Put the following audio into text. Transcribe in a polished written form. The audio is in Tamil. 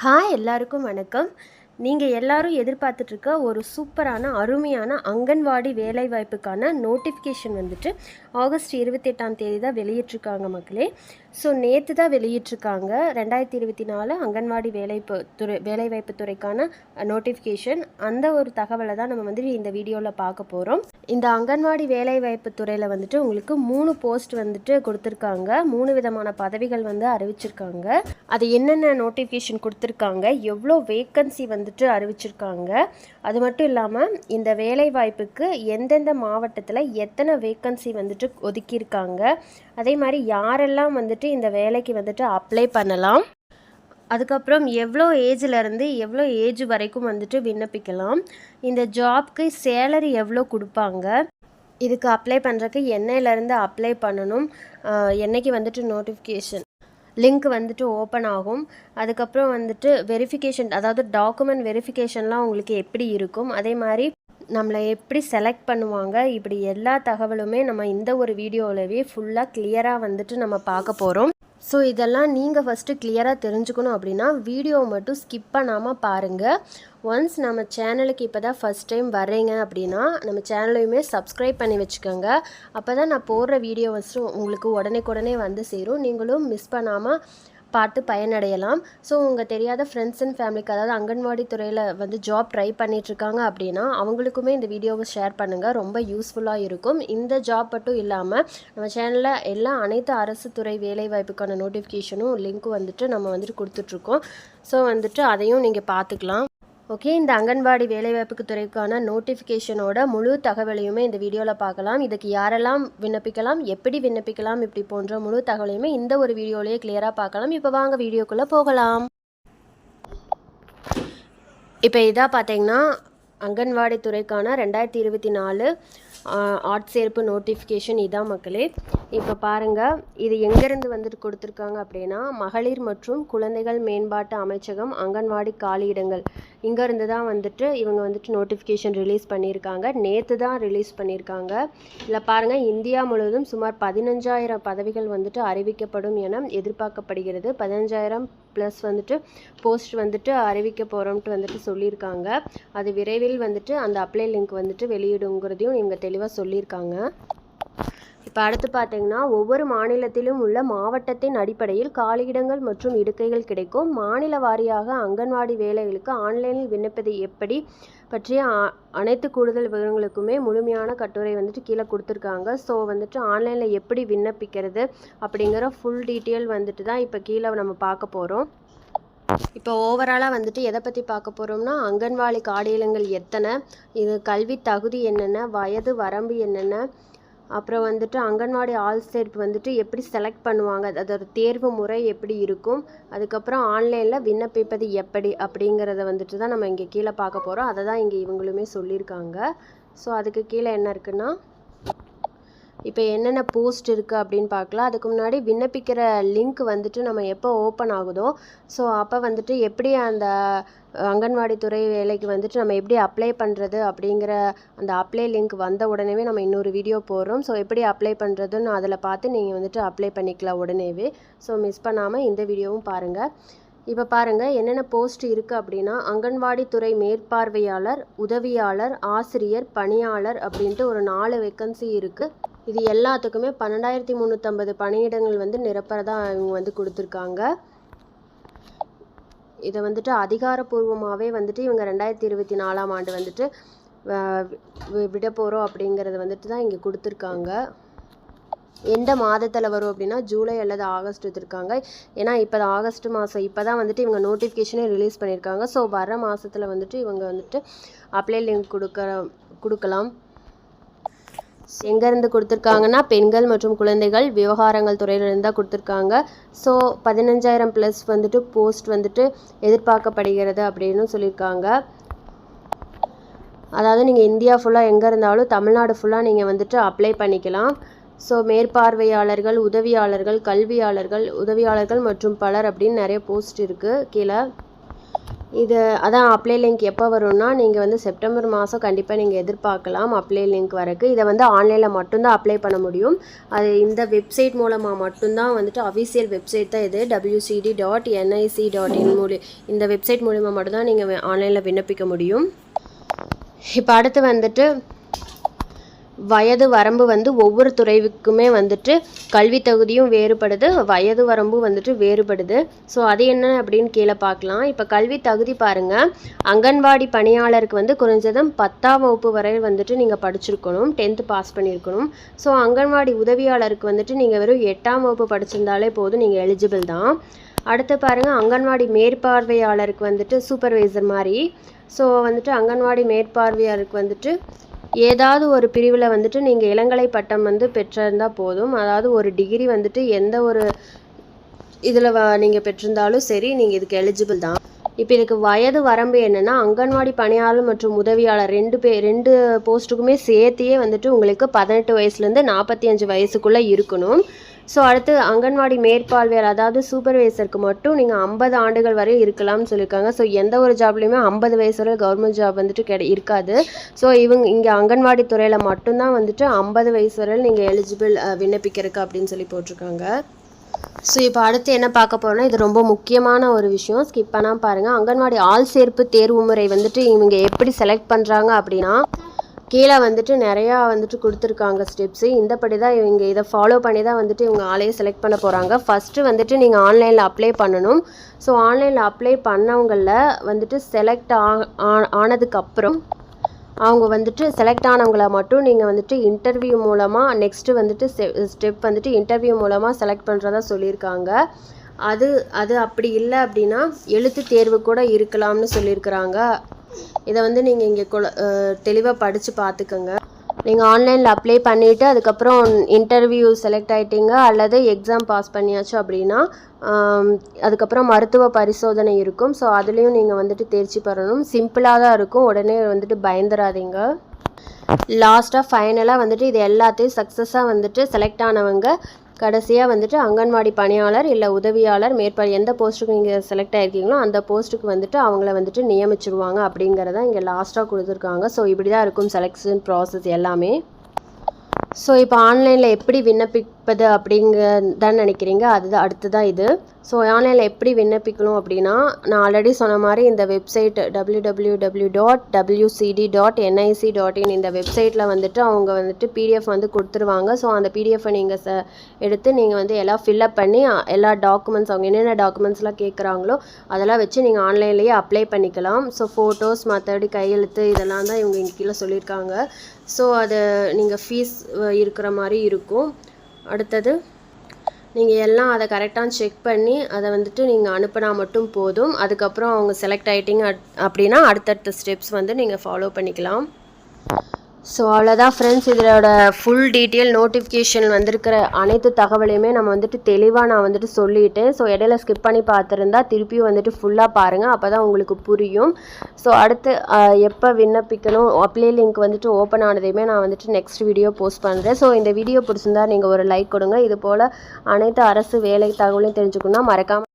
ஹாய் எல்லாருக்கும் வணக்கம். நீங்கள் எல்லாரும் எதிர்பார்த்துட்ருக்க ஒரு சூப்பரான அருமையான அங்கன்வாடி வேலைவாய்ப்புக்கான நோட்டிஃபிகேஷன் வந்துட்டு ஆகஸ்ட் 28ஆம் தேதி தான் வெளியிட்ருக்காங்க மக்களே. ஸோ நேற்று தான் வெளியிட்ருக்காங்க 2024 அங்கன்வாடி வேலைவாய்ப்பு துறைக்கான நோட்டிஃபிகேஷன். அந்த ஒரு தகவலை தான் நம்ம வந்துட்டு இந்த வீடியோவில் பார்க்க போகிறோம். இந்த அங்கன்வாடி வேலைவாய்ப்பு துறையில் வந்துட்டு உங்களுக்கு 3 போஸ்ட் வந்துட்டு கொடுத்துருக்காங்க. 3 விதமான பதவிகள் வந்து அறிவிச்சிருக்காங்க. அது என்னென்ன நோட்டிஃபிகேஷன் கொடுத்துருக்காங்க, எவ்வளோ வேக்கன்சி வந்துட்டு அறிவிச்சிருக்காங்க, அது மட்டும் இல்லாமல் இந்த வேலைவாய்ப்புக்கு எந்தெந்த மாவட்டத்தில் எத்தனை வேக்கன்சி வந்துட்டு ஒதுக்கியிருக்காங்க, அதே மாதிரி யாரெல்லாம் வந்துட்டு இந்த வேலைக்கு வந்துட்டு அப்ளை பண்ணலாம், அதுக்கப்புறம் எவ்வளோ ஏஜ்லேருந்து எவ்வளோ ஏஜ் வரைக்கும் வந்துட்டு விண்ணப்பிக்கலாம், இந்த ஜாப்க்கு சேலரி எவ்வளோ கொடுப்பாங்க, இதுக்கு அப்ளை பண்ணுறதுக்கு என்னையிலேருந்து அப்ளை பண்ணணும், என்னைக்கு வந்துட்டு நோட்டிஃபிகேஷன் லிங்க் வந்துட்டு ஓப்பன் ஆகும், அதுக்கப்புறம் வந்துட்டு வெரிஃபிகேஷன், அதாவது டாக்குமெண்ட் வெரிஃபிகேஷன்லாம் உங்களுக்கு எப்படி இருக்கும், அதே மாதிரி நம்மளை எப்படி செலக்ட் பண்ணுவாங்க, இப்படி எல்லா தகவலுமே நம்ம இந்த ஒரு வீடியோவிலவே ஃபுல்லாக கிளியராக வந்துட்டு நம்ம பார்க்க போகிறோம். ஸோ இதெல்லாம் நீங்கள் ஃபஸ்ட்டு கிளியராக தெரிஞ்சுக்கணும் அப்படின்னா வீடியோவை மட்டும் ஸ்கிப் பண்ணாமல் பாருங்கள். ஒன்ஸ் நம்ம சேனலுக்கு இப்போ தான் ஃபஸ்ட் டைம் வர்றீங்க அப்படின்னா நம்ம சேனலையுமே சப்ஸ்கிரைப் பண்ணி வச்சுக்கோங்க. அப்போ தான் நான் போடுற வீடியோ ஃபஸ்ட்டு உங்களுக்கு உடனே வந்து சேரும், நீங்களும் மிஸ் பண்ணாமல் பார்த்து பயனடையலாம். ஸோ உங்கள் தெரியாத ஃப்ரெண்ட்ஸ் அண்ட் ஃபேமிலிக்கு, அதாவது அங்கன்வாடி துறையில் வந்து ஜாப் ட்ரை பண்ணிகிட்ருக்காங்க அப்படின்னா அவங்களுக்குமே இந்த வீடியோவை ஷேர் பண்ணுங்கள், ரொம்ப யூஸ்ஃபுல்லாக இருக்கும். இந்த ஜாப் மட்டும் இல்லாமல் நம்ம சேனலில் எல்லா அனைத்து அரசு துறை வேலைவாய்ப்புக்கான நோட்டிஃபிகேஷனும் லிங்க்கும் வந்துட்டு நம்ம வந்துட்டு கொடுத்துட்ருக்கோம். ஸோ வந்துட்டு அதையும் நீங்கள் பார்த்துக்கலாம். ஓகே, இந்த அங்கன்வாடி வேலைவாய்ப்புக்கு துறைக்கான நோட்டிஃபிகேஷனோட முழு தகவலையுமே இந்த வீடியோவில் பார்க்கலாம். இதுக்கு யாரெல்லாம் விண்ணப்பிக்கலாம், எப்படி விண்ணப்பிக்கலாம், இப்படி போன்ற முழு தகவலையுமே இந்த ஒரு வீடியோலேயே கிளியராக பார்க்கலாம். இப்போ வாங்க வீடியோக்குள்ளே போகலாம். இப்போ இதாக பார்த்தீங்கன்னா அங்கன்வாடி துறைக்கான 2024 ஆட்சேர்ப்பு நோட்டிஃபிகேஷன் இதான் மக்களே. இப்போ பாருங்கள், இது எங்கேருந்து வந்துட்டு கொடுத்துருக்காங்க அப்படின்னா மகளிர் மற்றும் குழந்தைகள் மேம்பாட்டு அமைச்சகம் அங்கன்வாடி காலியிடங்கள் இங்கேருந்து தான் வந்துட்டு இவங்க வந்துட்டு நோட்டிஃபிகேஷன் ரிலீஸ் பண்ணியிருக்காங்க. நேற்று தான் ரிலீஸ் பண்ணியிருக்காங்க. இதில் பாருங்கள், இந்தியா முழுவதும் சுமார் 15,000 பதவிகள் வந்துட்டு அறிவிக்கப்படும் என எதிர்பார்க்கப்படுகிறது. 15,000 ப்ளஸ் வந்துட்டு போஸ்ட் வந்துட்டு அறிவிக்க போகிறோம்ட்டு வந்துட்டு சொல்லியிருக்காங்க. அது விரைவில் வந்துட்டு அந்த அப்ளை லிங்க் வந்துட்டு வெளியிடுங்கிறதையும் இவங்க தெளிவாக சொல்லியிருக்காங்க. இப்போ அடுத்து பார்த்தீங்கன்னா ஒவ்வொரு மாநிலத்திலும் உள்ள மாவட்டத்தின் அடிப்படையில் காலியிடங்கள் மற்றும் இடுக்கைகள் கிடைக்கும். மாநில வாரியாக அங்கன்வாடி வேலைகளுக்கு ஆன்லைனில் விண்ணப்பது எப்படி பற்றிய அனைத்து கூடுதல் விவரங்களுக்குமே முழுமையான கட்டுரை வந்துட்டு கீழே கொடுத்துருக்காங்க. ஸோ வந்துட்டு ஆன்லைனில் எப்படி விண்ணப்பிக்கிறது அப்படிங்கிற ஃபுல் டீட்டெயில் வந்துட்டு தான் இப்போ கீழே நம்ம பார்க்க போகிறோம். இப்போ ஓவராலாக வந்துட்டு எதை பற்றி பார்க்க போகிறோம்னா அங்கன்வாடி காலியிடங்கள் எத்தனை, இது கல்வி தகுதி என்னென்ன, வயது வரம்பு என்னென்ன, அப்புறம் வந்துட்டு அங்கன்வாடி ஆள்சேர்ப்பு வந்துட்டு எப்படி செலக்ட் பண்ணுவாங்க, அதோட தேர்வு முறை எப்படி இருக்கும், அதுக்கப்புறம் ஆன்லைனில் விண்ணப்பிப்பது எப்படி அப்படிங்கிறத வந்துட்டு தான் நம்ம இங்கே கீழே பார்க்க போகிறோம். அதை தான் இங்கே இவங்களுமே சொல்லியிருக்காங்க. ஸோ அதுக்கு கீழே என்ன இருக்குன்னா இப்போ என்னென்ன போஸ்ட் இருக்குது அப்படின்னு பார்க்கலாம். அதுக்கு முன்னாடி விண்ணப்பிக்கிற லிங்க் வந்துட்டு நம்ம எப்போ ஓப்பன் ஆகுதோ ஸோ அப்போ வந்துட்டு எப்படி அந்த அங்கன்வாடி துறை வேலைக்கு வந்துட்டு நம்ம எப்படி அப்ளை பண்ணுறது அப்படிங்கிற அந்த அப்ளை லிங்க் வந்த உடனேவே நம்ம இன்னொரு வீடியோ போடுறோம். ஸோ எப்படி அப்ளை பண்ணுறதுன்னு அதில் பார்த்து நீங்கள் வந்துட்டு அப்ளை பண்ணிக்கலாம் உடனேவே. ஸோ மிஸ் பண்ணாமல் இந்த வீடியோவும் பாருங்கள். இப்போ பாருங்கள் என்னென்ன போஸ்ட் இருக்குது அப்படின்னா அங்கன்வாடி துறை மேற்பார்வையாளர், உதவியாளர், ஆசிரியர், பணியாளர் அப்படின்ட்டு ஒரு 4 வேக்கன்சி இருக்குது. இது எல்லாத்துக்குமே 12,350 பணியிடங்கள் வந்து நிரப்புறதா இவங்க வந்து கொடுத்துருக்காங்க. இதை வந்துட்டு அதிகாரப்பூர்வமாகவே வந்துட்டு இவங்க 2024ஆம் ஆண்டு வந்துட்டு விட போகிறோம் அப்படிங்கிறத வந்துட்டு தான் இங்கே கொடுத்துருக்காங்க. எந்த மாதத்தில் வரும் அப்படின்னா ஜூலை அல்லது ஆகஸ்ட் எடுத்திருக்காங்க. ஏன்னா இப்போ ஆகஸ்ட் மாதம் இப்போ தான் வந்துட்டு இவங்க நோட்டிஃபிகேஷனே ரிலீஸ் பண்ணியிருக்காங்க. ஸோ வர மாதத்தில் வந்துட்டு இவங்க வந்துட்டு அப்ளை லிங்க் கொடுக்கலாம். எங்கேருந்து கொடுத்துருக்காங்கன்னா பெண்கள் மற்றும் குழந்தைகள் விவகாரங்கள் துறையிலிருந்து தான் கொடுத்துருக்காங்க. ஸோ 15,000 ப்ளஸ் வந்துட்டு போஸ்ட் வந்துட்டு எதிர்பார்க்கப்படுகிறது அப்படின்னு சொல்லியிருக்காங்க. அதாவது நீங்கள் இந்தியா ஃபுல்லாக எங்கே இருந்தாலும் தமிழ்நாடு ஃபுல்லாக நீங்கள் வந்துட்டு அப்ளை பண்ணிக்கலாம். ஸோ மேற்பார்வையாளர்கள், உதவியாளர்கள், கல்வியாளர்கள், உதவியாளர்கள் மற்றும் பலர் அப்படின்னு நிறைய போஸ்ட் இருக்குது கீழே. இது அதான் அப்ளை லிங்க் எப்போ வரும்னா நீங்கள் வந்து செப்டம்பர் மாதம் கண்டிப்பாக நீங்கள் எதிர்பார்க்கலாம் அப்ளை லிங்க் வரக்கு. இதை வந்து ஆன்லைனில் மட்டும்தான் அப்ளை பண்ண முடியும். அது இந்த வெப்சைட் மூலமாக மட்டும்தான் வந்துட்டு அஃபிஷியல் வெப்சைட் தான் இது, wcd.nic.in இந்த வெப்சைட் மூலமாக மட்டும்தான் நீங்கள் ஆன்லைனில் விண்ணப்பிக்க முடியும். இப்போ அடுத்து வந்துட்டு வயது வரம்பு வந்து ஒவ்வொரு துறைக்குமே வந்துட்டு கல்வி தகுதியும் வேறுபடுது, வயது வரம்பு வந்துட்டு வேறுபடுது. ஸோ அது என்ன அப்படின்னு கீழே பார்க்கலாம். இப்போ கல்வி தகுதி பாருங்கள். அங்கன்வாடி பணியாளருக்கு வந்து குறைஞ்சதும் 10ஆம் வகுப்பு வரை வந்துட்டு நீங்கள் படிச்சிருக்கணும், 10th பாஸ் பண்ணியிருக்கணும். ஸோ அங்கன்வாடி உதவியாளருக்கு வந்துட்டு நீங்கள் வெறும் 8ஆம் வகுப்பு படிச்சிருந்தாலே போதும், நீங்கள் எலிஜிபிள் தான். அடுத்து பாருங்கள், அங்கன்வாடி மேற்பார்வையாளருக்கு வந்துட்டு சூப்பர்வைசர் மாதிரி. ஸோ வந்துட்டு அங்கன்வாடி மேற்பார்வையாளருக்கு வந்துட்டு ஏதாவது ஒரு பிரிவில் வந்துட்டு நீங்கள் இளங்கலை பட்டம் வந்து பெற்றிருந்தால் போதும். அதாவது ஒரு டிகிரி வந்துட்டு எந்த ஒரு இதில் நீங்கள் பெற்றிருந்தாலும் சரி, நீங்கள் இதுக்கு எலிஜிபிள் தான். இப்போ இதுக்கு வயது வரம்பு என்னென்னா, அங்கன்வாடி பணியாளர் மற்றும் உதவியாளர் ரெண்டு போஸ்ட்டுக்குமே சேர்த்தியே வந்துட்டு உங்களுக்கு 18 வயசுலேருந்து 45 வயசுக்குள்ளே இருக்கணும். ஸோ அடுத்து அங்கன்வாடி மேற்பார்வையாளர் அதாவது சூப்பர்வைசருக்கு மட்டும் நீங்கள் 50 ஆண்டுகள் வரை இருக்கலாம்னு சொல்லியிருக்காங்க. ஸோ எந்த ஒரு ஜாப்லேயுமே 50 வயசு வரை கவர்மெண்ட் ஜாப் வந்துட்டு இருக்காது. ஸோ இங்கே அங்கன்வாடி துறையில் மட்டும்தான் வந்துட்டு 50 வயசு வரையில் நீங்கள் எலிஜிபிள் விண்ணப்பிக்கிறதுக்கு அப்படின்னு சொல்லி போட்டிருக்காங்க. ஸோ இப்போ அடுத்து என்ன பார்க்க போகிறோன்னா, இது ரொம்ப முக்கியமான ஒரு விஷயம், ஸ்கிப் பண்ணாமல் பாருங்கள். அங்கன்வாடி ஆள் சேர்ப்பு தேர்வு முறை வந்துட்டு இவங்க எப்படி செலக்ட் பண்ணுறாங்க அப்படின்னா, கீழே வந்துட்டு நிறையா வந்துட்டு கொடுத்துருக்காங்க ஸ்டெப்ஸு. இந்தபடி தான் இவங்க இதை ஃபாலோ பண்ணி தான் வந்துட்டு இவங்க ஆளையே செலக்ட் பண்ண போகிறாங்க. ஃபஸ்ட்டு வந்துட்டு நீங்கள் ஆன்லைனில் அப்ளை பண்ணணும். ஸோ ஆன்லைனில் அப்ளை பண்ணவங்களில் வந்துட்டு செலக்ட் ஆனதுக்கப்புறம் அவங்க வந்துட்டு செலக்ட் ஆனவங்கள மட்டும் நீங்கள் வந்துட்டு இன்டர்வியூ மூலமாக நெக்ஸ்ட்டு வந்துட்டு ஸ்டெப் வந்துட்டு இன்டர்வியூ மூலமாக செலக்ட் பண்ணுறதா சொல்லியிருக்காங்க. அது அப்படி இல்லை அப்படின்னா எழுத்து தேர்வு கூட இருக்கலாம்னு சொல்லியிருக்கிறாங்க. இதை வந்து நீங்கள் இங்கே தெளிவாக படித்து பார்த்துக்கோங்க. நீங்கள் ஆன்லைனில் அப்ளை பண்ணிவிட்டு அதுக்கப்புறம் இன்டர்வியூ செலக்ட் ஆகிட்டீங்க அல்லது எக்ஸாம் பாஸ் பண்ணியாச்சு அப்படின்னா அதுக்கப்புறம் மருத்துவ பரிசோதனை இருக்கும். ஸோ அதுலேயும் நீங்கள் வந்துட்டு தேர்ச்சி பெறணும். சிம்பிளாக தான் இருக்கும், உடனே வந்துட்டு பயந்துடாதீங்க. லாஸ்ட்டாக ஃபைனலாக வந்துட்டு இது எல்லாத்தையும் சக்ஸஸாக வந்துட்டு செலக்ட் ஆனவங்க கடைசியாக வந்துட்டு அங்கன்வாடி பணியாளர் இல்லை உதவியாளர் எந்த போஸ்ட்டுக்கு நீங்கள் செலக்ட் ஆகிருக்கீங்களோ அந்த போஸ்ட்டுக்கு வந்துட்டு அவங்கள வந்துட்டு நியமிச்சிடுவாங்க அப்படிங்கிறத இங்கே லாஸ்ட்டாக கொடுத்துருக்காங்க. ஸோ இப்படி தான் இருக்கும் செலெக்ஷன் ப்ராசஸ் எல்லாமே. ஸோ இப்போ ஆன்லைனில் எப்படி விண்ணப்பிப்பது அப்படிங்கதான் நினைக்கிறீங்க, அதுதான் அடுத்து தான் இது. ஸோ ஆன்லைனில் எப்படி விண்ணப்பிக்கணும் அப்படின்னா, நான் ஆல்ரெடி சொன்ன மாதிரி இந்த வெப்சைட் www.wcd.nic.in இந்த வெப்சைட்டில் வந்துட்டு அவங்க வந்துட்டு பிடிஎஃப் வந்து கொடுத்துருவாங்க. ஸோ அந்த பிடிஎஃப்பை நீங்கள் எடுத்து நீங்கள் வந்து எல்லாம் ஃபில்அப் பண்ணி எல்லா டாக்குமெண்ட்ஸ் அவங்க என்னென்ன டாக்குமெண்ட்ஸ்லாம் கேட்குறாங்களோ அதெல்லாம் வச்சு நீங்கள் ஆன்லைன்லேயே அப்ளை பண்ணிக்கலாம். ஸோ ஃபோட்டோஸ் மற்றபடி கையெழுத்து இதெல்லாம் தான் இவங்க இங்கே கீழே சொல்லியிருக்காங்க. ஸோ அது நீங்கள் ஃபீஸ் இருக்கிற மாதிரி இருக்கும். அடுத்தது நீங்கள் எல்லாம் அதை கரெக்டாக செக் பண்ணி அதை வந்துட்டு நீங்கள் அனுப்பினா மட்டும் போதும். அதுக்கப்புறம் அவங்க செலக்ட் ஆகிட்டிங்க அப்படின்னா அடுத்தடுத்த ஸ்டெப்ஸ் வந்து நீங்கள் ஃபாலோ பண்ணிக்கலாம். ஸோ அவ்வளோதான் ஃப்ரெண்ட்ஸ், இதோட ஃபுல் டீட்டெயில் நோட்டிஃபிகேஷன் வந்திருக்கிற அனைத்து தகவலையுமே நம்ம வந்துட்டு தெளிவாக நான் வந்துட்டு சொல்லிட்டேன். ஸோ இடையில ஸ்கிப் பண்ணி பார்த்துருந்தா திருப்பியும் வந்துட்டு ஃபுல்லாக பாருங்கள், அப்போ தான் உங்களுக்கு புரியும். ஸோ அடுத்து எப்போ விண்ணப்பிக்கணும் அப்ளை லிங்க் வந்துட்டு ஓப்பன் ஆனதையுமே நான் வந்துட்டு நெக்ஸ்ட் வீடியோ போஸ்ட் பண்ணுறேன். ஸோ இந்த வீடியோ பிடிச்சிருந்தா நீங்கள் ஒரு லைக் கொடுங்க. இது போல் அனைத்து அரசு வேலை தகவலையும் தெரிஞ்சுக்கணுன்னா மறக்காமல்